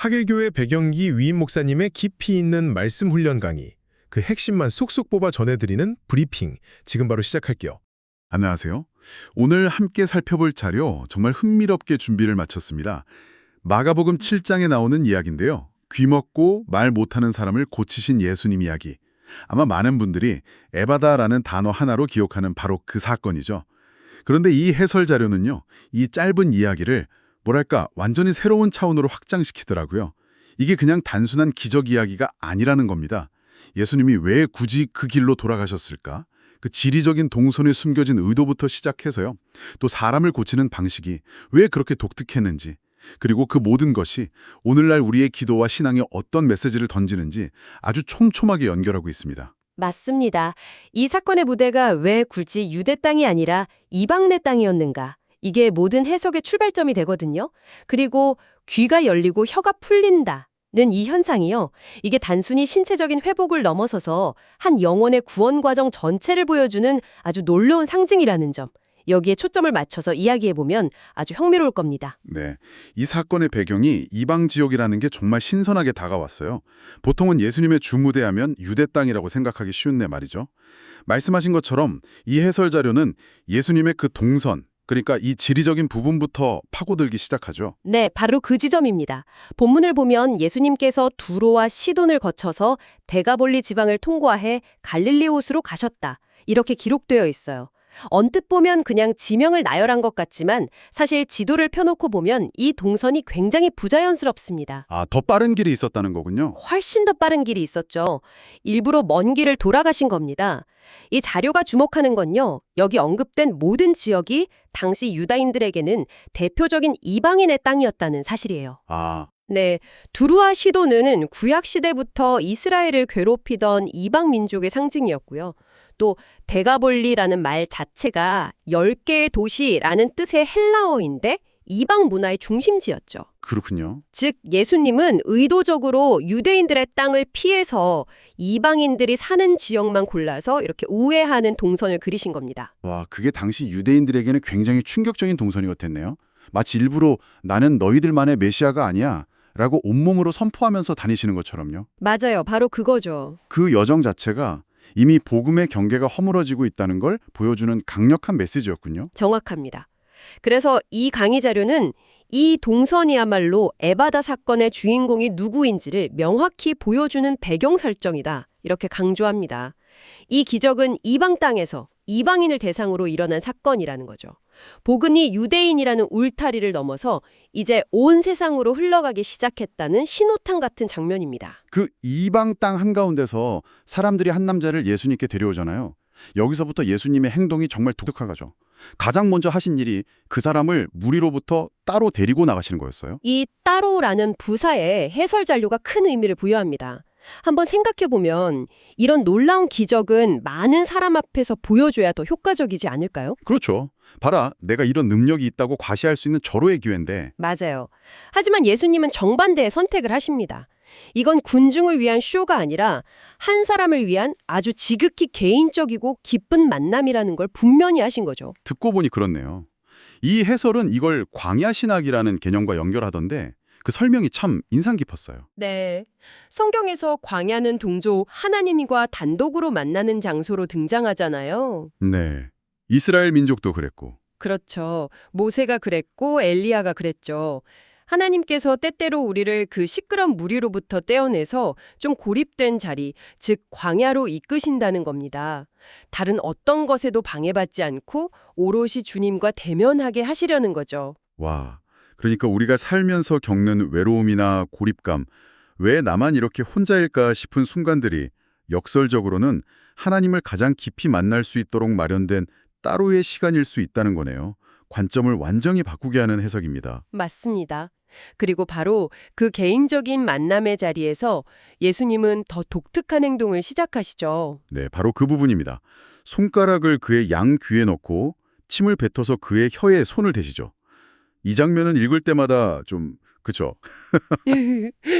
하길교회 백영기 위임 목사님의 깊이 있는 말씀 훈련 강의, 그 핵심만 쏙쏙 뽑아 전해드리는 브리핑, 지금 바로 시작할게요. 안녕하세요. 오늘 함께 살펴볼 자료 정말 흥미롭게 준비를 마쳤습니다. 마가복음 7장에 나오는 이야기인데요. 귀먹고 말 못하는 사람을 고치신 예수님 이야기. 아마 많은 분들이 에바다라는 단어 하나로 기억하는 바로 그 사건이죠. 그런데 이 해설 자료는요, 이 짧은 이야기를 뭐랄까 완전히 새로운 차원으로 확장시키더라고요. 이게 그냥 단순한 기적 이야기가 아니라는 겁니다. 예수님이 왜 굳이 그 길로 돌아가셨을까? 그 지리적인 동선에 숨겨진 의도부터 시작해서요. 또 사람을 고치는 방식이 왜 그렇게 독특했는지, 그리고 그 모든 것이 오늘날 우리의 기도와 신앙에 어떤 메시지를 던지는지 아주 촘촘하게 연결하고 있습니다. 맞습니다. 이 사건의 무대가 왜 굳이 유대 땅이 아니라 이방내 땅이었는가? 이게 모든 해석의 출발점이 되거든요. 그리고 귀가 열리고 혀가 풀린다는 이 현상이요. 이게 단순히 신체적인 회복을 넘어서서 한 영혼의 구원 과정 전체를 보여주는 아주 놀라운 상징이라는 점. 여기에 초점을 맞춰서 이야기해보면 아주 흥미로울 겁니다. 네, 이 사건의 배경이 이방 지역이라는 게 정말 신선하게 다가왔어요. 보통은 예수님의 주무대하면 유대 땅이라고 생각하기 쉬운데 말이죠. 말씀하신 것처럼 이 해설 자료는 예수님의 그 동선, 그러니까 이 지리적인 부분부터 파고들기 시작하죠. 네, 바로 그 지점입니다. 본문을 보면 예수님께서 두로와 시돈을 거쳐서 데가볼리 지방을 통과해 갈릴리 호수로 가셨다. 이렇게 기록되어 있어요. 언뜻 보면 그냥 지명을 나열한 것 같지만 사실 지도를 펴놓고 보면 이 동선이 굉장히 부자연스럽습니다. 아, 더 빠른 길이 있었다는 거군요. 훨씬 더 빠른 길이 있었죠. 일부러 먼 길을 돌아가신 겁니다. 이 자료가 주목하는 건요. 여기 언급된 모든 지역이 당시 유다인들에게는 대표적인 이방인의 땅이었다는 사실이에요. 아, 네, 두루와 시도는 구약시대부터 이스라엘을 괴롭히던 이방 민족의 상징이었고요. 또 데가볼리라는 말 자체가 10개의 도시라는 뜻의 헬라어인데 이방 문화의 중심지였죠. 그렇군요. 즉 예수님은 의도적으로 유대인들의 땅을 피해서 이방인들이 사는 지역만 골라서 이렇게 우회하는 동선을 그리신 겁니다. 와, 그게 당시 유대인들에게는 굉장히 충격적인 동선이었겠네요. 마치 일부러 나는 너희들만의 메시아가 아니야 라고 온몸으로 선포하면서 다니시는 것처럼요. 맞아요. 바로 그거죠. 그 여정 자체가 이미 복음의 경계가 허물어지고 있다는 걸 보여주는 강력한 메시지였군요. 정확합니다. 그래서 이 강의 자료는 이 동선이야말로 에바다 사건의 주인공이 누구인지를 명확히 보여주는 배경 설정이다. 이렇게 강조합니다. 이 기적은 이방 땅에서 이방인을 대상으로 일어난 사건이라는 거죠. 복음이 유대인이라는 울타리를 넘어서 이제 온 세상으로 흘러가기 시작했다는 신호탄 같은 장면입니다. 그 이방 땅 한가운데서 사람들이 한 남자를 예수님께 데려오잖아요. 여기서부터 예수님의 행동이 정말 독특하죠. 가장 먼저 하신 일이 그 사람을 무리로부터 따로 데리고 나가시는 거였어요. 이 따로라는 부사에 해설 잔료가 큰 의미를 부여합니다. 한번 생각해보면 이런 놀라운 기적은 많은 사람 앞에서 보여줘야 더 효과적이지 않을까요? 그렇죠. 봐라, 내가 이런 능력이 있다고 과시할 수 있는 절호의 기회인데. 맞아요. 하지만 예수님은 정반대의 선택을 하십니다. 이건 군중을 위한 쇼가 아니라 한 사람을 위한 아주 지극히 개인적이고 기쁜 만남이라는 걸 분명히 하신 거죠. 듣고 보니 그렇네요. 이 해설은 이걸 광야 신학이라는 개념과 연결하던데 그 설명이 참 인상 깊었어요. 네. 성경에서 광야는 동조 하나님과 단독으로 만나는 장소로 등장하잖아요. 네. 이스라엘 민족도 그랬고. 그렇죠. 모세가 그랬고 엘리야가 그랬죠. 하나님께서 때때로 우리를 그 시끄러운 무리로부터 떼어내서 좀 고립된 자리, 즉 광야로 이끄신다는 겁니다. 다른 어떤 것에도 방해받지 않고 오롯이 주님과 대면하게 하시려는 거죠. 와, 그러니까 우리가 살면서 겪는 외로움이나 고립감, 왜 나만 이렇게 혼자일까 싶은 순간들이 역설적으로는 하나님을 가장 깊이 만날 수 있도록 마련된 따로의 시간일 수 있다는 거네요. 관점을 완전히 바꾸게 하는 해석입니다. 맞습니다. 그리고 바로 그 개인적인 만남의 자리에서 예수님은 더 독특한 행동을 시작하시죠. 네, 바로 그 부분입니다. 손가락을 그의 양 귀에 넣고 침을 뱉어서 그의 혀에 손을 대시죠. 이 장면은 읽을 때마다 좀, 그쵸?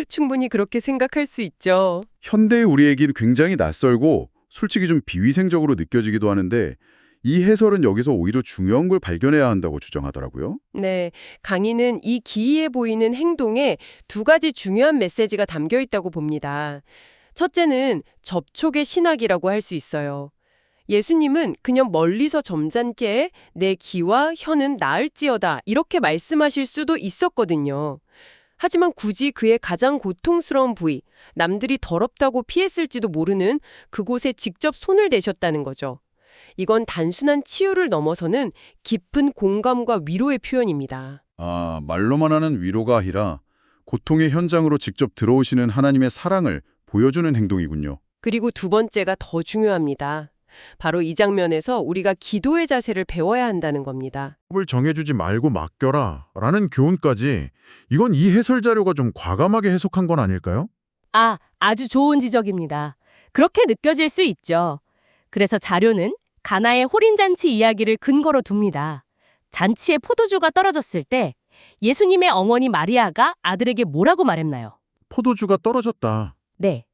충분히 그렇게 생각할 수 있죠. 현대의 우리에겐 굉장히 낯설고 솔직히 좀 비위생적으로 느껴지기도 하는데 이 해설은 여기서 오히려 중요한 걸 발견해야 한다고 주장하더라고요. 네, 강의는 이 기이해 보이는 행동에 두 가지 중요한 메시지가 담겨 있다고 봅니다. 첫째는 접촉의 신학이라고 할 수 있어요. 예수님은 그냥 멀리서 점잖게 내 귀와 혀는 나을지어다 이렇게 말씀하실 수도 있었거든요. 하지만 굳이 그의 가장 고통스러운 부위, 남들이 더럽다고 피했을지도 모르는 그곳에 직접 손을 대셨다는 거죠. 이건 단순한 치유를 넘어서는 깊은 공감과 위로의 표현입니다. 아, 말로만 하는 위로가 아니라 고통의 현장으로 직접 들어오시는 하나님의 사랑을 보여주는 행동이군요. 그리고 두 번째가 더 중요합니다. 바로 이 장면에서 우리가 기도의 자세를 배워야 한다는 겁니다. 을 정해주지 말고 맡겨라 라는 교훈까지 이건 이 해설 자료가 좀 과감하게 해석한 건 아닐까요? 아주 좋은 지적입니다. 그렇게 느껴질 수 있죠. 그래서 자료는 가나의 홀인잔치 이야기를 근거로 둡니다. 잔치에 포도주가 떨어졌을 때 예수님의 어머니 마리아가 아들에게 뭐라고 말했나요? 포도주가 떨어졌다. 네.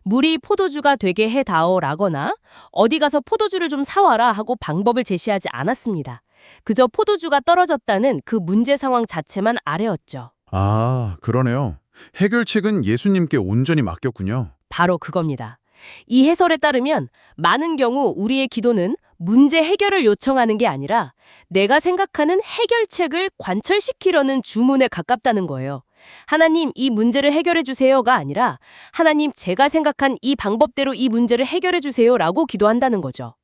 물이 포도주가 되게 해다오라거나 어디 가서 포도주를 좀 사와라 하고 방법을 제시하지 않았습니다. 그저 포도주가 떨어졌다는 그 문제 상황 자체만 아뢰었죠. 아, 그러네요. 해결책은 예수님께 온전히 맡겼군요. 바로 그겁니다. 이 해설에 따르면 많은 경우 우리의 기도는 문제 해결을 요청하는 게 아니라 내가 생각하는 해결책을 관철시키려는 주문에 가깝다는 거예요. 하나님, 이 문제를 해결해 주세요가 아니라 하나님, 제가 생각한 이 방법대로 이 문제를 해결해 주세요라고 기도한다는 거죠.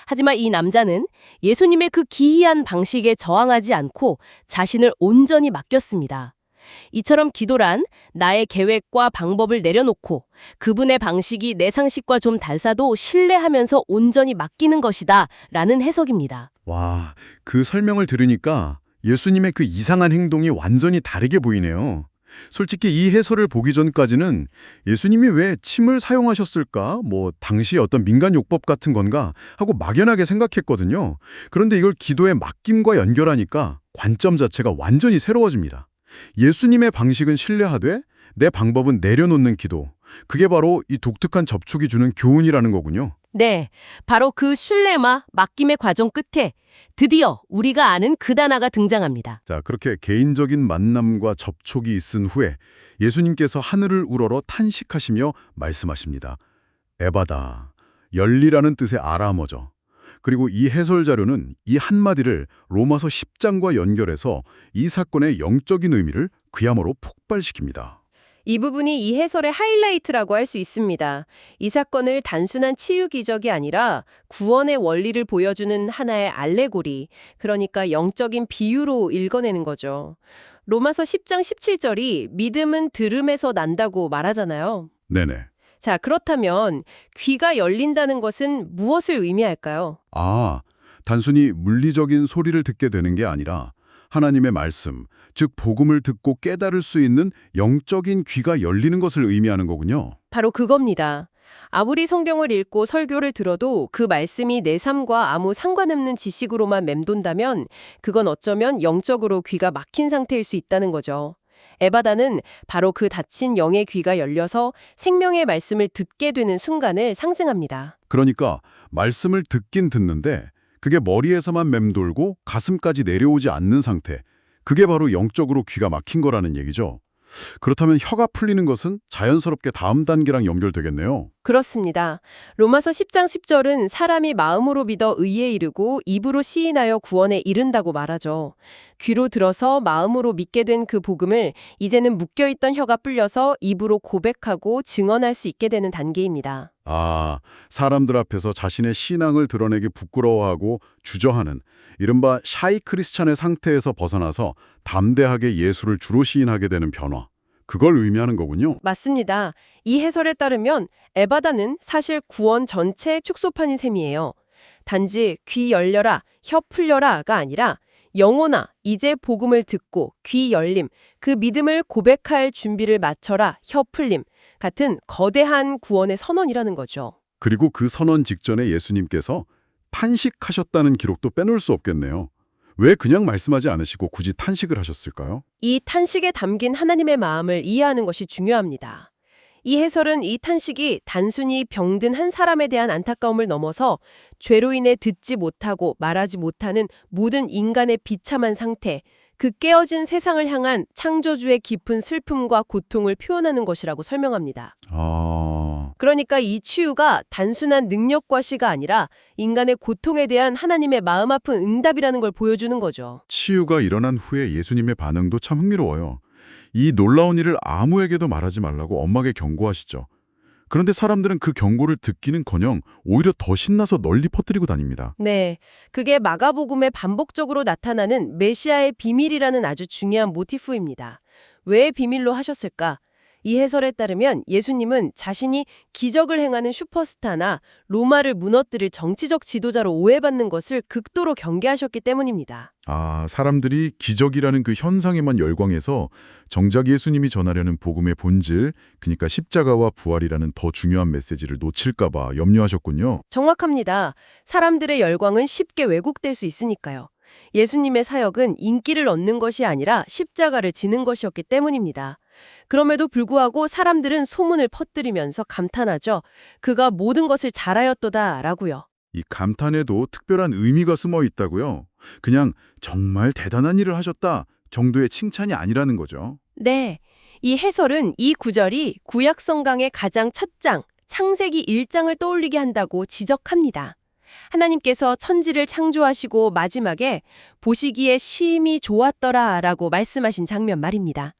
하지만 이 남자는 예수님의 그 기이한 방식에 저항하지 않고 자신을 온전히 맡겼습니다. 이처럼 기도란 나의 계획과 방법을 내려놓고 그분의 방식이 내 상식과 좀 달라도 신뢰하면서 온전히 맡기는 것이다 라는 해석입니다. 와, 그 설명을 들으니까 예수님의 그 이상한 행동이 완전히 다르게 보이네요. 솔직히 이 해설을 보기 전까지는 예수님이 왜 침을 사용하셨을까? 당시 어떤 민간요법 같은 건가? 하고 막연하게 생각했거든요. 그런데 이걸 기도의 맡김과 연결하니까 관점 자체가 완전히 새로워집니다. 예수님의 방식은 신뢰하되 내 방법은 내려놓는 기도. 그게 바로 이 독특한 접촉이 주는 교훈이라는 거군요. 네, 바로 그 신뢰와 맡김의 과정 끝에 드디어 우리가 아는 그 단어가 등장합니다. 자, 그렇게 개인적인 만남과 접촉이 있은 후에 예수님께서 하늘을 우러러 탄식하시며 말씀하십니다. 에바다, 열리라는 뜻의 아람어죠. 그리고 이 해설 자료는 이 한마디를 로마서 10장과 연결해서 이 사건의 영적인 의미를 그야말로 폭발시킵니다. 이 부분이 이 해설의 하이라이트라고 할 수 있습니다. 이 사건을 단순한 치유 기적이 아니라 구원의 원리를 보여주는 하나의 알레고리, 그러니까 영적인 비유로 읽어내는 거죠. 로마서 10장 17절이 믿음은 들음에서 난다고 말하잖아요. 네네. 자, 그렇다면 귀가 열린다는 것은 무엇을 의미할까요? 아, 단순히 물리적인 소리를 듣게 되는 게 아니라 하나님의 말씀, 즉 복음을 듣고 깨달을 수 있는 영적인 귀가 열리는 것을 의미하는 거군요. 바로 그겁니다. 아무리 성경을 읽고 설교를 들어도 그 말씀이 내 삶과 아무 상관없는 지식으로만 맴돈다면 그건 어쩌면 영적으로 귀가 막힌 상태일 수 있다는 거죠. 에바다는 바로 그 닫힌 영의 귀가 열려서 생명의 말씀을 듣게 되는 순간을 상징합니다. 그러니까 말씀을 듣긴 듣는데 그게 머리에서만 맴돌고 가슴까지 내려오지 않는 상태. 그게 바로 영적으로 귀가 막힌 거라는 얘기죠. 그렇다면 혀가 풀리는 것은 자연스럽게 다음 단계랑 연결되겠네요. 그렇습니다. 로마서 10장 10절은 사람이 마음으로 믿어 의에 이르고 입으로 시인하여 구원에 이른다고 말하죠. 귀로 들어서 마음으로 믿게 된 그 복음을 이제는 묶여있던 혀가 풀려서 입으로 고백하고 증언할 수 있게 되는 단계입니다. 아, 사람들 앞에서 자신의 신앙을 드러내기 부끄러워하고 주저하는 이른바 샤이 크리스찬의 상태에서 벗어나서 담대하게 예수를 주로 시인하게 되는 변화. 그걸 의미하는 거군요. 맞습니다. 이 해설에 따르면 에바다는 사실 구원 전체의 축소판인 셈이에요. 단지 귀 열려라, 혀 풀려라가 아니라 영혼아, 이제 복음을 듣고 귀 열림, 그 믿음을 고백할 준비를 마쳐라, 혀 풀림 같은 거대한 구원의 선언이라는 거죠. 그리고 그 선언 직전에 예수님께서 탄식하셨다는 기록도 빼놓을 수 없겠네요. 왜 그냥 말씀하지 않으시고 굳이 탄식을 하셨을까요? 이 탄식에 담긴 하나님의 마음을 이해하는 것이 중요합니다. 이 해설은 이 탄식이 단순히 병든 한 사람에 대한 안타까움을 넘어서 죄로 인해 듣지 못하고 말하지 못하는 모든 인간의 비참한 상태, 그 깨어진 세상을 향한 창조주의 깊은 슬픔과 고통을 표현하는 것이라고 설명합니다. 그러니까 이 치유가 단순한 능력과 시가 아니라 인간의 고통에 대한 하나님의 마음 아픈 응답이라는 걸 보여주는 거죠. 치유가 일어난 후에 예수님의 반응도 참 흥미로워요. 이 놀라운 일을 아무에게도 말하지 말라고 엄하게 경고하시죠. 그런데 사람들은 그 경고를 듣기는커녕 오히려 더 신나서 널리 퍼뜨리고 다닙니다. 네, 그게 마가복음에 반복적으로 나타나는 메시아의 비밀이라는 아주 중요한 모티프입니다. 왜 비밀로 하셨을까? 이 해설에 따르면 예수님은 자신이 기적을 행하는 슈퍼스타나 로마를 무너뜨릴 정치적 지도자로 오해받는 것을 극도로 경계하셨기 때문입니다. 사람들이 기적이라는 그 현상에만 열광해서 정작 예수님이 전하려는 복음의 본질, 그러니까 십자가와 부활이라는 더 중요한 메시지를 놓칠까 봐 염려하셨군요. 정확합니다. 사람들의 열광은 쉽게 왜곡될 수 있으니까요. 예수님의 사역은 인기를 얻는 것이 아니라 십자가를 지는 것이었기 때문입니다. 그럼에도 불구하고 사람들은 소문을 퍼뜨리면서 감탄하죠. 그가 모든 것을 잘하였도다 라고요. 이 감탄에도 특별한 의미가 숨어 있다고요. 그냥 정말 대단한 일을 하셨다 정도의 칭찬이 아니라는 거죠. 네, 이 해설은 이 구절이 구약 성경의 가장 첫 장, 창세기 1장을 떠올리게 한다고 지적합니다. 하나님께서 천지를 창조하시고 마지막에 보시기에 심히 좋았더라 라고 말씀하신 장면 말입니다.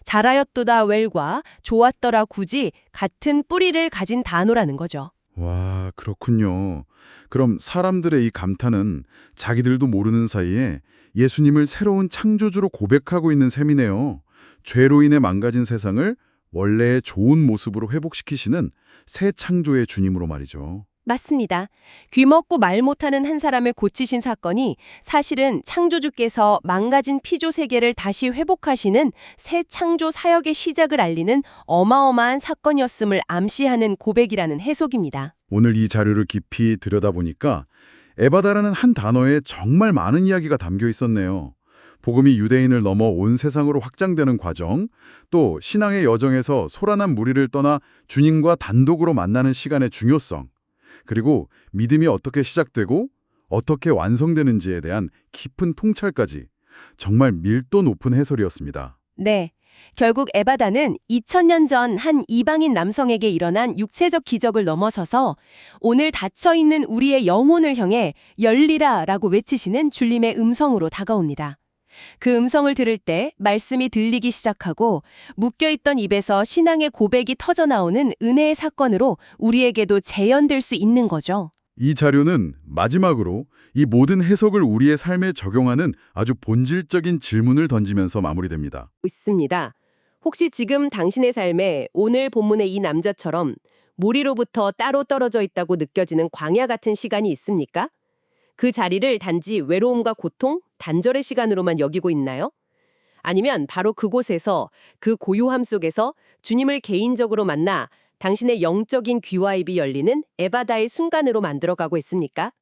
잘하였도다 웰과 좋았더라 굿이 같은 뿌리를 가진 단어라는 거죠. 와, 그렇군요. 그럼 사람들의 이 감탄은 자기들도 모르는 사이에 예수님을 새로운 창조주로 고백하고 있는 셈이네요. 죄로 인해 망가진 세상을 원래의 좋은 모습으로 회복시키시는 새 창조의 주님으로 말이죠. 맞습니다. 귀먹고 말 못하는 한 사람을 고치신 사건이 사실은 창조주께서 망가진 피조 세계를 다시 회복하시는 새 창조 사역의 시작을 알리는 어마어마한 사건이었음을 암시하는 고백이라는 해석입니다. 오늘 이 자료를 깊이 들여다보니까 에바다라는 한 단어에 정말 많은 이야기가 담겨 있었네요. 복음이 유대인을 넘어 온 세상으로 확장되는 과정, 또 신앙의 여정에서 소란한 무리를 떠나 주님과 단독으로 만나는 시간의 중요성, 그리고 믿음이 어떻게 시작되고 어떻게 완성되는지에 대한 깊은 통찰까지 정말 밀도 높은 해설이었습니다. 네. 결국 에바다는 2000년 전 한 이방인 남성에게 일어난 육체적 기적을 넘어서서 오늘 닫혀있는 우리의 영혼을 향해 열리라 라고 외치시는 주님의 음성으로 다가옵니다. 그 음성을 들을 때 말씀이 들리기 시작하고 묶여있던 입에서 신앙의 고백이 터져나오는 은혜의 사건으로 우리에게도 재현될 수 있는 거죠. 이 자료는 마지막으로 이 모든 해석을 우리의 삶에 적용하는 아주 본질적인 질문을 던지면서 마무리됩니다. 있습니다. 혹시 지금 당신의 삶에 오늘 본문의 이 남자처럼 무리로부터 따로 떨어져 있다고 느껴지는 광야 같은 시간이 있습니까? 그 자리를 단지 외로움과 고통, 단절의 시간으로만 여기고 있나요? 아니면 바로 그곳에서 그 고요함 속에서 주님을 개인적으로 만나 당신의 영적인 귀와 입이 열리는 에바다의 순간으로 만들어가고 있습니까?